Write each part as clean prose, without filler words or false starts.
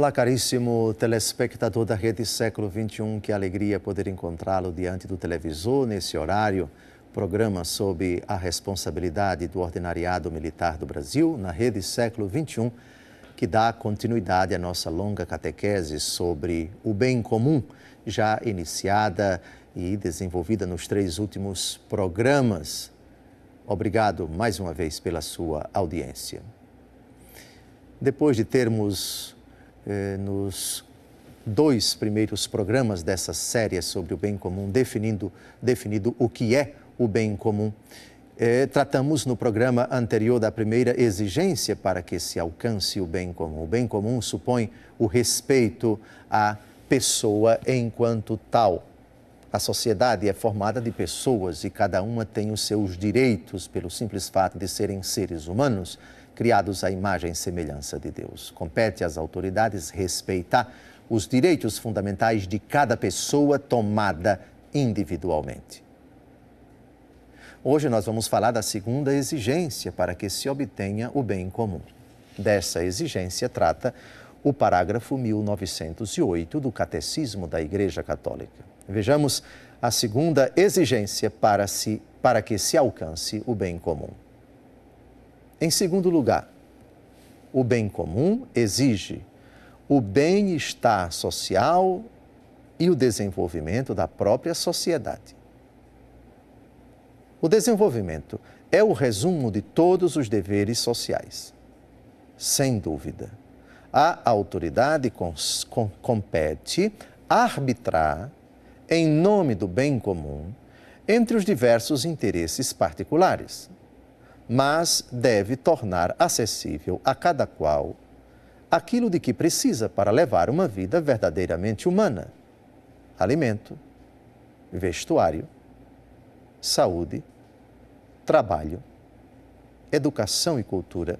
Olá, caríssimo telespectador da Rede Século XXI, que alegria poder encontrá-lo diante do televisor nesse horário. Programa sobre a responsabilidade do Ordinariado Militar do Brasil na Rede Século XXI, que dá continuidade à nossa longa catequese sobre o bem comum, já iniciada e desenvolvida nos 3 últimos programas. Obrigado mais uma vez pela sua audiência. Depois de termos nos 2 primeiros programas dessa série sobre o bem comum, definido o que é o bem comum, tratamos no programa anterior da primeira exigência para que se alcance o bem comum. O bem comum supõe o respeito à pessoa enquanto tal. A sociedade é formada de pessoas e cada uma tem os seus direitos pelo simples fato de serem seres humanos, criados à imagem e semelhança de Deus. Compete às autoridades respeitar os direitos fundamentais de cada pessoa tomada individualmente. Hoje nós vamos falar da segunda exigência para que se obtenha o bem comum. Dessa exigência trata o parágrafo 1908 do Catecismo da Igreja Católica. Vejamos a segunda exigência para que se alcance o bem comum. Em segundo lugar, o bem comum exige o bem-estar social e o desenvolvimento da própria sociedade. O desenvolvimento é o resumo de todos os deveres sociais. Sem dúvida, à autoridade compete arbitrar, em nome do bem comum, entre os diversos interesses particulares, mas deve tornar acessível a cada qual aquilo de que precisa para levar uma vida verdadeiramente humana: alimento, vestuário, saúde, trabalho, educação e cultura,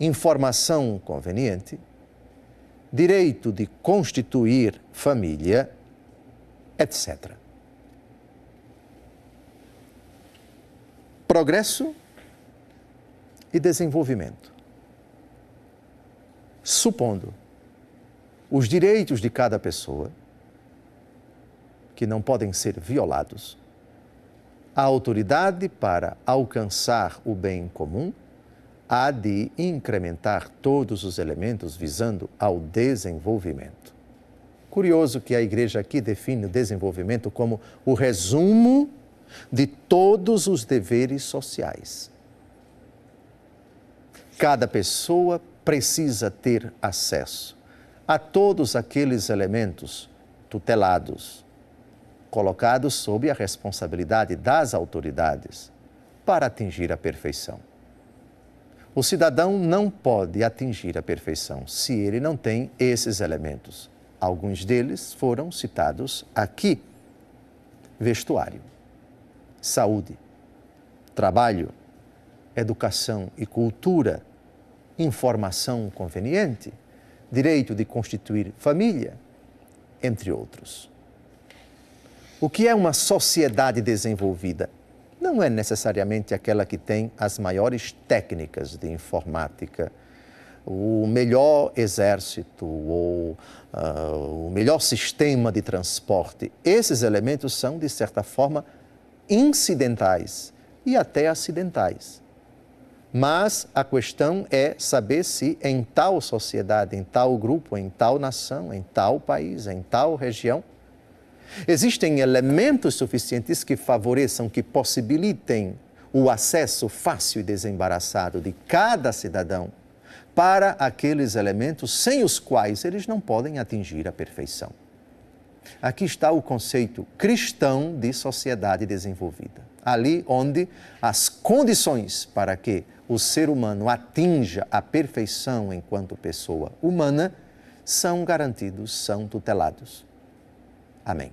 informação conveniente, direito de constituir família, etc. Progresso e desenvolvimento. Supondo os direitos de cada pessoa, que não podem ser violados, a autoridade para alcançar o bem comum há de incrementar todos os elementos visando ao desenvolvimento. Curioso que a Igreja aqui define o desenvolvimento como o resumo de todos os deveres sociais. Cada pessoa precisa ter acesso a todos aqueles elementos tutelados, colocados sob a responsabilidade das autoridades para atingir a perfeição. O cidadão não pode atingir a perfeição se ele não tem esses elementos. Alguns deles foram citados aqui: vestuário, saúde, trabalho, educação e cultura, informação conveniente, direito de constituir família, entre outros. O que é uma sociedade desenvolvida? Não é necessariamente aquela que tem as maiores técnicas de informática, o melhor exército ou o melhor sistema de transporte. Esses elementos são, de certa forma, incidentais e até acidentais. Mas a questão é saber se em tal sociedade, em tal grupo, em tal nação, em tal país, em tal região, existem elementos suficientes que favoreçam, que possibilitem o acesso fácil e desembaraçado de cada cidadão para aqueles elementos sem os quais eles não podem atingir a perfeição. Aqui está o conceito cristão de sociedade desenvolvida. Ali onde as condições para que o ser humano atinja a perfeição enquanto pessoa humana são garantidos, são tutelados. Amém.